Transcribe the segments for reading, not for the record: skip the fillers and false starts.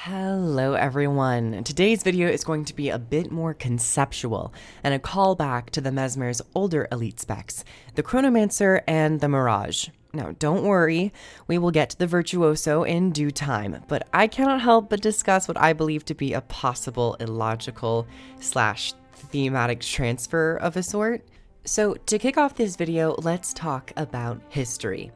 Hello everyone. Today's video is going to be a bit more conceptual and a callback to the Mesmer's older elite specs, the Chronomancer and the Mirage. Now don't worry, we will get to the Virtuoso in due time, but I cannot help but discuss what I believe to be a possible illogical / thematic transfer of a sort. So to kick off this video, let's talk about history.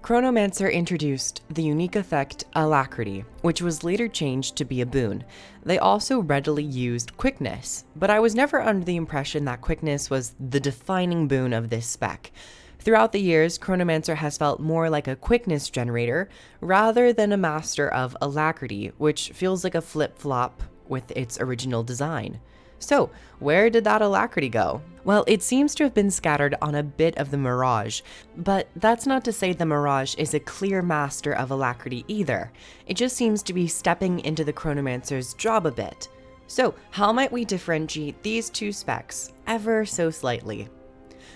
Chronomancer introduced the unique effect Alacrity, which was later changed to be a boon. They also readily used Quickness, but I was never under the impression that Quickness was the defining boon of this spec. Throughout the years, Chronomancer has felt more like a Quickness generator rather than a master of Alacrity, which feels like a flip-flop with its original design. So, where did that Alacrity go? Well, it seems to have been scattered on a bit of the Mirage, but that's not to say the Mirage is a clear master of Alacrity either. It just seems to be stepping into the Chronomancer's job a bit. So, how might we differentiate these two specs ever so slightly?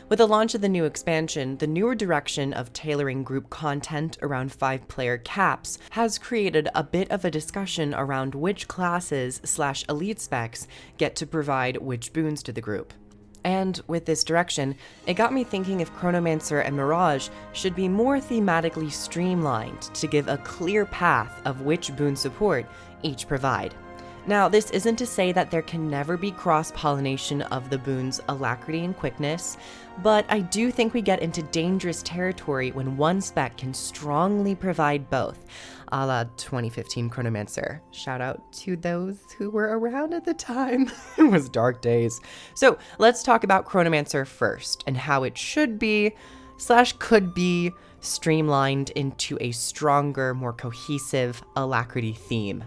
With the launch of the new expansion, the newer direction of tailoring group content around 5-player caps has created a bit of a discussion around which classes / elite specs get to provide which boons to the group. And with this direction, it got me thinking if Chronomancer and Mirage should be more thematically streamlined to give a clear path of which boon support each provide. Now, this isn't to say that there can never be cross-pollination of the boons Alacrity and Quickness, but I do think we get into dangerous territory when one spec can strongly provide both, a la 2015 Chronomancer. Shout out to those who were around at the time. It was dark days. So let's talk about Chronomancer first, and how it should be / could be streamlined into a stronger, more cohesive Alacrity theme.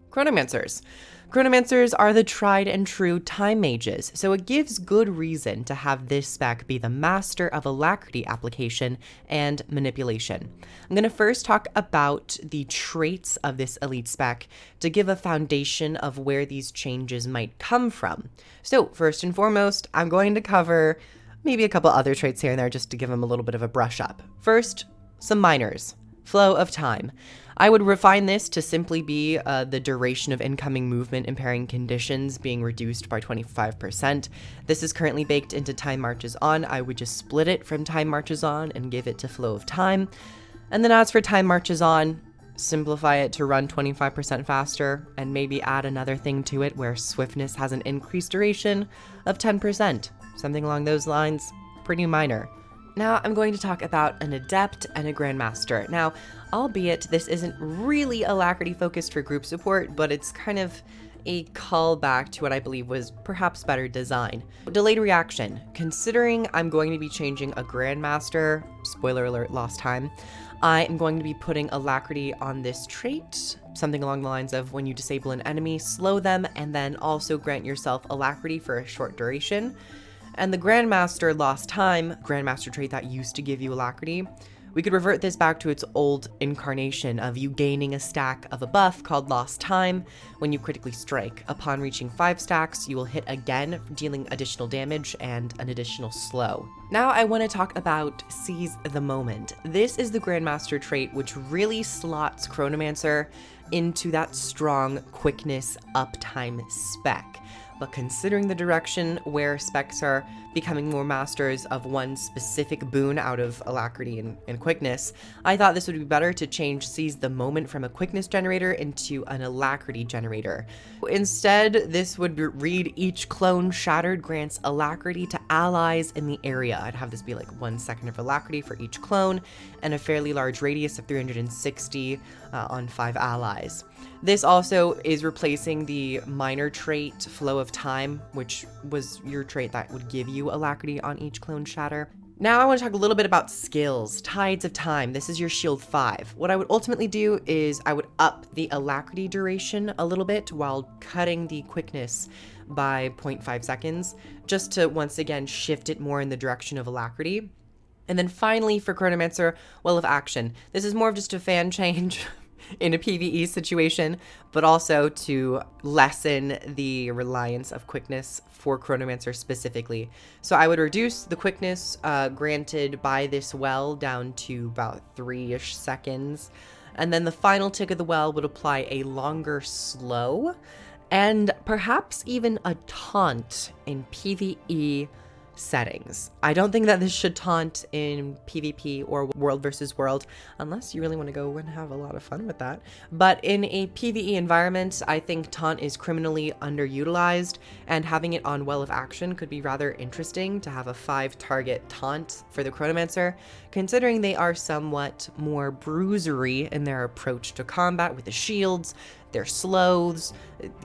Chronomancers. Chronomancers are the tried and true time mages, so it gives good reason to have this spec be the master of Alacrity application and manipulation. I'm going to first talk about the traits of this elite spec to give a foundation of where these changes might come from. So first and foremost, I'm going to cover maybe a couple other traits here and there just to give them a little bit of a brush up. First, some minors. Flow of time. I would refine this to simply be the duration of incoming movement impairing conditions being reduced by 25%. This is currently baked into Time Marches On. I would just split it from Time Marches On and give it to Flow of Time. And then as for Time Marches On, simplify it to run 25% faster and maybe add another thing to it where Swiftness has an increased duration of 10%. Something along those lines, pretty minor. Now I'm going to talk about an Adept and a Grandmaster. Now, albeit this isn't really Alacrity focused for group support, but it's kind of a callback to what I believe was perhaps better design. Delayed reaction. Considering I'm going to be changing a Grandmaster, spoiler alert, lost time, I am going to be putting Alacrity on this trait, something along the lines of when you disable an enemy, slow them, and then also grant yourself Alacrity for a short duration. And the Grandmaster Lost Time, Grandmaster trait that used to give you Alacrity, we could revert this back to its old incarnation of you gaining a stack of a buff called Lost Time when you critically strike. Upon reaching 5 stacks, you will hit again, dealing additional damage and an additional slow. Now I want to talk about Seize the Moment. This is the Grandmaster trait which really slots Chronomancer into that strong quickness uptime spec. But considering the direction where specs are becoming more masters of one specific boon out of Alacrity and Quickness, I thought this would be better to change Seize the Moment from a Quickness generator into an Alacrity generator. Instead, this would read each clone shattered grants Alacrity to allies in the area. I'd have this be like 1 second of Alacrity for each clone and a fairly large radius of 360 on 5 allies. This also is replacing the minor trait Flow of Time, which was your trait that would give you Alacrity on each clone shatter. Now I want to talk a little bit about skills. Tides of Time. This is your Shield 5. What I would ultimately do is I would up the Alacrity duration a little bit while cutting the quickness by 0.5 seconds, just to once again shift it more in the direction of Alacrity. And then finally for Chronomancer, Well of Action. This is more of just a fan change. in a PvE situation, but also to lessen the reliance of quickness for Chronomancer specifically. So I would reduce the quickness granted by this well down to about 3-ish seconds. And then the final tick of the well would apply a longer slow and perhaps even a taunt in PvE settings. I don't think that this should taunt in PvP or world versus world, unless you really want to go and have a lot of fun with that. But in a PvE environment, I think taunt is criminally underutilized, and having it on Well of Action could be rather interesting to have a 5-target taunt for the Chronomancer, considering they are somewhat more bruisery in their approach to combat with the shields. They're slows,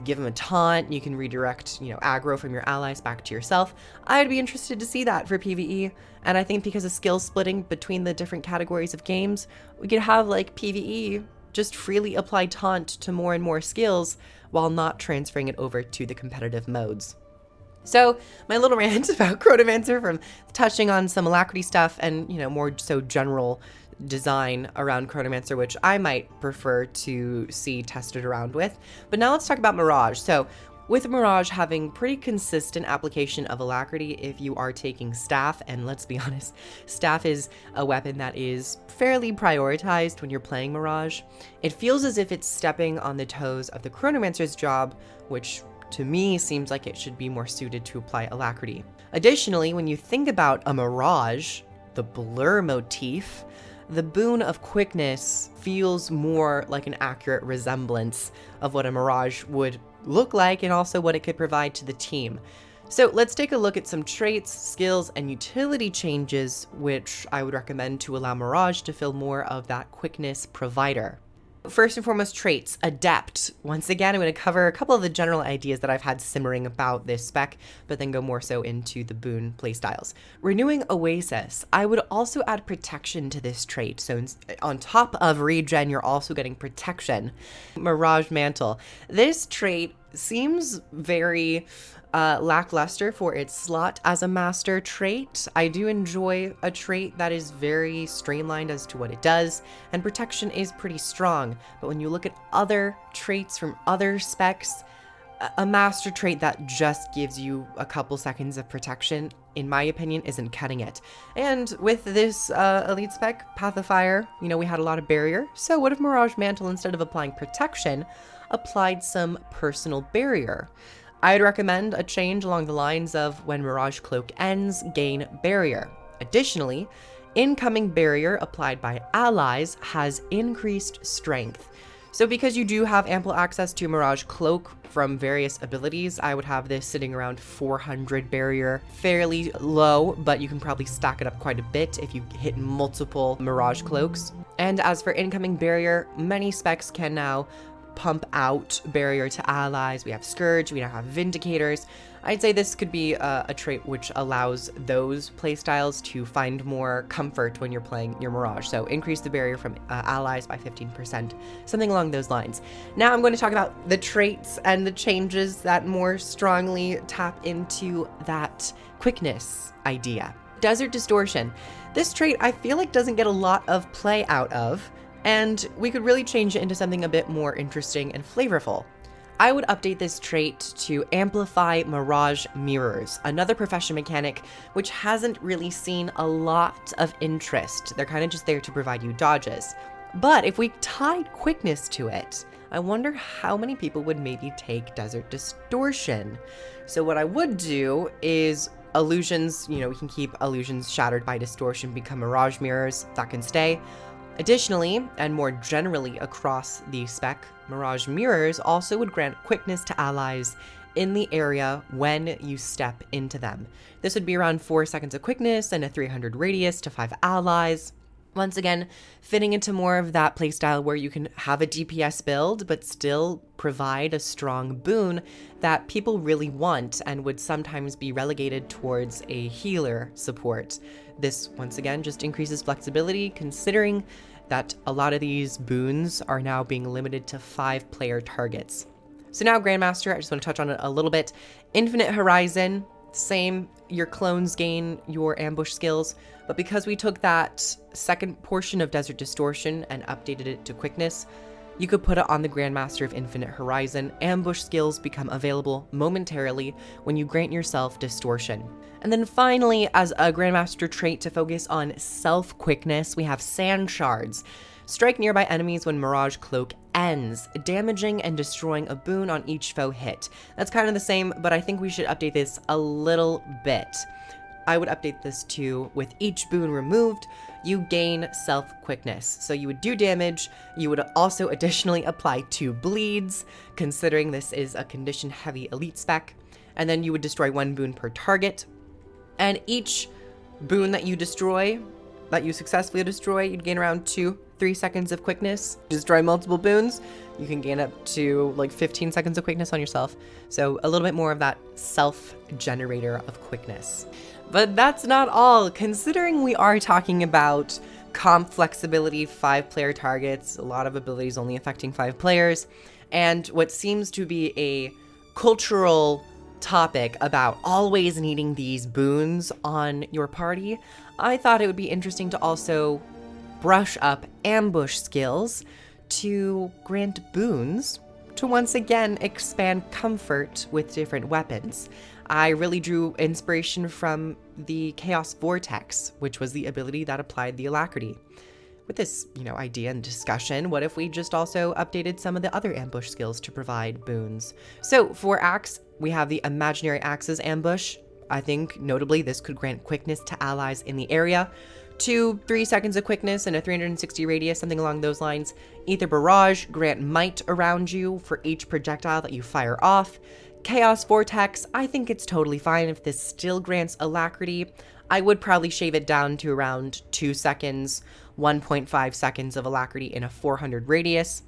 give them a taunt, you can redirect, aggro from your allies back to yourself. I'd be interested to see that for PvE, and I think because of skill splitting between the different categories of games, we could have like PvE just freely apply taunt to more and more skills while not transferring it over to the competitive modes. So my little rant about Chronomancer, from touching on some alacrity stuff and, more so general design around Chronomancer, which I might prefer to see tested around with. But now let's talk about Mirage. So with Mirage having pretty consistent application of alacrity if you are taking staff, and let's be honest, staff is a weapon that is fairly prioritized when you're playing Mirage, it feels as if it's stepping on the toes of the Chronomancer's job, which to me seems like it should be more suited to apply alacrity. Additionally, when you think about a Mirage, the blur motif, the boon of quickness feels more like an accurate resemblance of what a Mirage would look like and also what it could provide to the team. So let's take a look at some traits, skills, and utility changes which I would recommend to allow Mirage to fill more of that quickness provider. First and foremost, traits. Adept. Once again, I'm going to cover a couple of the general ideas that I've had simmering about this spec, but then go more so into the boon playstyles. Renewing Oasis. I would also add protection to this trait. So on top of regen, you're also getting protection. Mirage Mantle. This trait seems very lackluster for its slot as a master trait. I do enjoy a trait that is very streamlined as to what it does, and protection is pretty strong. But when you look at other traits from other specs, a master trait that just gives you a couple seconds of protection, in my opinion, isn't cutting it. And with this elite spec, Path of Fire, we had a lot of barrier. So what if Mirage Mantle, instead of applying protection, applied some personal barrier? I'd recommend a change along the lines of when Mirage Cloak ends, gain barrier. Additionally, incoming barrier applied by allies has increased strength. So because you do have ample access to Mirage Cloak from various abilities, I would have this sitting around 400 barrier, fairly low, but you can probably stack it up quite a bit if you hit multiple Mirage Cloaks. And as for incoming barrier, many specs can now pump out barrier to allies. We have Scourge, we now have Vindicators. I'd say this could be a trait which allows those playstyles to find more comfort when you're playing your Mirage. So increase the barrier from allies by 15%, something along those lines. Now I'm going to talk about the traits and the changes that more strongly tap into that quickness idea. Desert Distortion. This trait I feel like doesn't get a lot of play out of, and we could really change it into something a bit more interesting and flavorful. I would update this trait to amplify Mirage Mirrors, another profession mechanic which hasn't really seen a lot of interest. They're kind of just there to provide you dodges. But if we tied quickness to it, I wonder how many people would maybe take Desert Distortion. So what I would do is illusions, we can keep illusions shattered by distortion become Mirage Mirrors, that can stay. Additionally, and more generally across the spec, Mirage Mirrors also would grant quickness to allies in the area when you step into them. This would be around 4 seconds of quickness and a 300 radius to 5 allies. Once again, fitting into more of that playstyle where you can have a DPS build but still provide a strong boon that people really want and would sometimes be relegated towards a healer support. This, once again, just increases flexibility considering that a lot of these boons are now being limited to 5-player targets. So now Grandmaster, I just want to touch on it a little bit. Infinite Horizon, same, your clones gain your ambush skills, but because we took that second portion of Desert Distortion and updated it to quickness, You could put it on the Grandmaster of Infinite Horizon. Ambush skills become available momentarily when you grant yourself Distortion. And then finally, as a Grandmaster trait to focus on self-quickness, we have Sand Shards. Strike nearby enemies when Mirage Cloak ends, damaging and destroying a boon on each foe hit. That's kind of the same, but I think we should update this a little bit. I would update this to, with each boon removed, you gain self-quickness. So you would do damage, you would also additionally apply 2 bleeds, considering this is a condition-heavy elite spec, and then you would destroy 1 boon per target. And each boon that you destroy, that you successfully destroy, you'd gain around 2-3 seconds of quickness. Destroy multiple boons, you can gain up to like 15 seconds of quickness on yourself. So a little bit more of that self-generator of quickness. But that's not all. Considering we are talking about comp flexibility, 5-player targets, a lot of abilities only affecting 5 players, and what seems to be a cultural topic about always needing these boons on your party, I thought it would be interesting to also brush up ambush skills to grant boons to once again expand comfort with different weapons. I really drew inspiration from the Chaos Vortex, which was the ability that applied the alacrity. With this, idea and discussion, what if we just also updated some of the other ambush skills to provide boons? So for Axe, we have the Imaginary Axe's ambush. I think, notably, this could grant quickness to allies in the area. 2-3 seconds of quickness and a 360 radius, something along those lines. Ether Barrage, grant might around you for each projectile that you fire off. Chaos Vortex, I think it's totally fine if this still grants alacrity. I would probably shave it down to around 2 seconds, 1.5 seconds of alacrity in a 400 radius.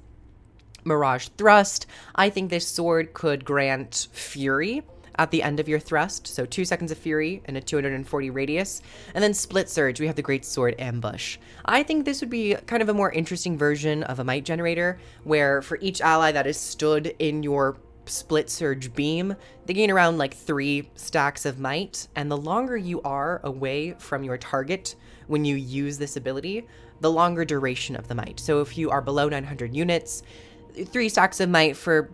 Mirage Thrust, I think this sword could grant Fury at the end of your thrust, so 2 seconds of Fury and a 240 radius. And then Split Surge, we have the Great Sword Ambush. I think this would be kind of a more interesting version of a might generator, where for each ally that is stood in your Split Surge beam, they gain around like 3 stacks of might, and the longer you are away from your target when you use this ability, the longer duration of the might. So if you are below 900 units, 3 stacks of might for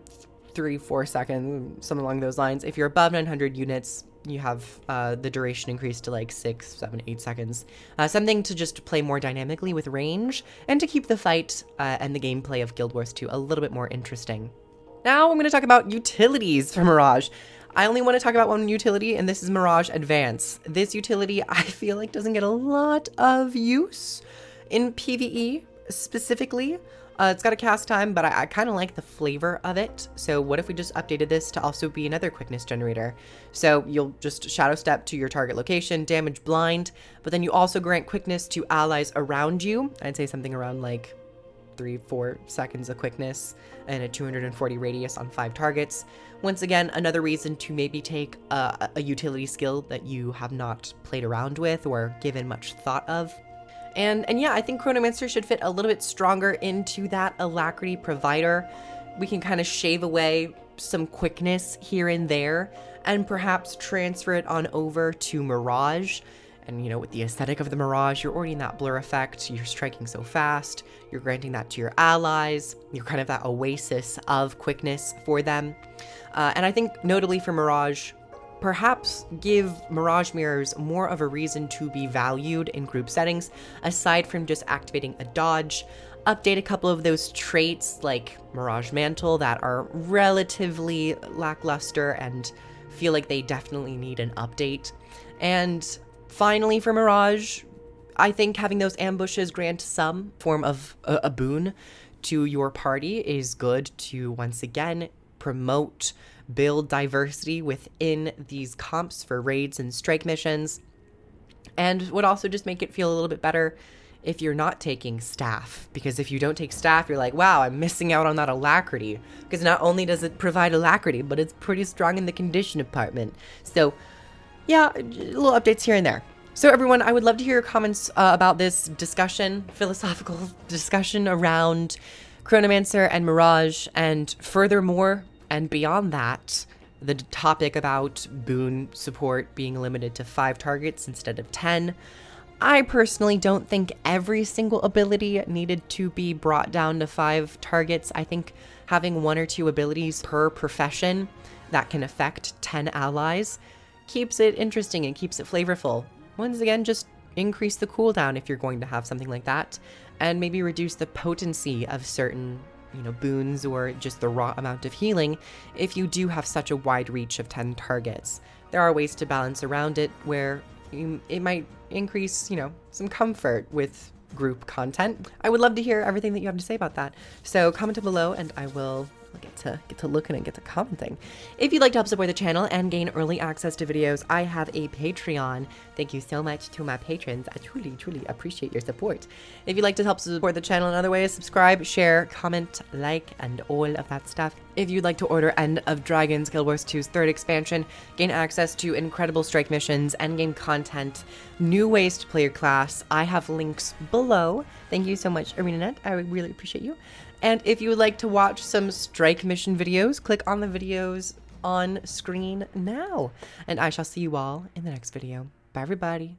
3-4 seconds, something along those lines. If you're above 900 units, you have the duration increased to like 6, 7, 8 seconds. Something to just play more dynamically with range, and to keep the fight and the gameplay of Guild Wars 2 a little bit more interesting. Now I'm going to talk about utilities for Mirage. I only want to talk about one utility, and this is Mirage Advance. This utility, I feel like, doesn't get a lot of use in PvE specifically. It's got a cast time, but I kind of like the flavor of it. So what if we just updated this to also be another quickness generator? So you'll just shadow step to your target location, damage blind, but then you also grant quickness to allies around you. I'd say something around like 3-4 seconds of quickness and a 240 radius on 5 targets. Once again, another reason to maybe take a utility skill that you have not played around with or given much thought of. And yeah, I think Chronomancer should fit a little bit stronger into that alacrity provider. We can kind of shave away some quickness here and there and perhaps transfer it on over to Mirage. And with the aesthetic of the Mirage, you're already in that blur effect, you're striking so fast, you're granting that to your allies, you're kind of that oasis of quickness for them. And I think notably for Mirage, perhaps give Mirage Mirrors more of a reason to be valued in group settings, aside from just activating a dodge. Update a couple of those traits like Mirage Mantle that are relatively lackluster and feel like they definitely need an update. And finally for Mirage, I think having those ambushes grant some form of a boon to your party is good to once again promote, build diversity within these comps for raids and strike missions, and would also just make it feel a little bit better if you're not taking staff, because if you don't take staff, you're like, wow, I'm missing out on that alacrity, because not only does it provide alacrity, but it's pretty strong in the condition department. So yeah, little updates here and there. So everyone, I would love to hear your comments about this discussion, philosophical discussion around Chronomancer and Mirage, and furthermore, and beyond that, the topic about boon support being limited to 5 targets instead of 10. I personally don't think every single ability needed to be brought down to 5 targets. I think having 1 or 2 abilities per profession that can affect 10 allies keeps it interesting and keeps it flavorful. Once again, just increase the cooldown if you're going to have something like that, and maybe reduce the potency of certain, boons or just the raw amount of healing if you do have such a wide reach of 10 targets. There are ways to balance around it where it might increase, some comfort with group content. I would love to hear everything that you have to say about that. So comment below and I'll get to looking and get to commenting. If you'd like to help support the channel and gain early access to videos, I have a Patreon. Thank you so much to my patrons. I truly appreciate your support. If you'd like to help support the channel in other ways, subscribe, share, comment, like, and all of that stuff. If you'd like to order End of Dragons Guild Wars 2's 3rd expansion, gain access to incredible strike missions, endgame content, new ways to play your class, I have links below. Thank you so much, ArenaNet. I would really appreciate you. And if you would like to watch some strike mission videos, click on the videos on screen now. And I shall see you all in the next video. Bye, everybody.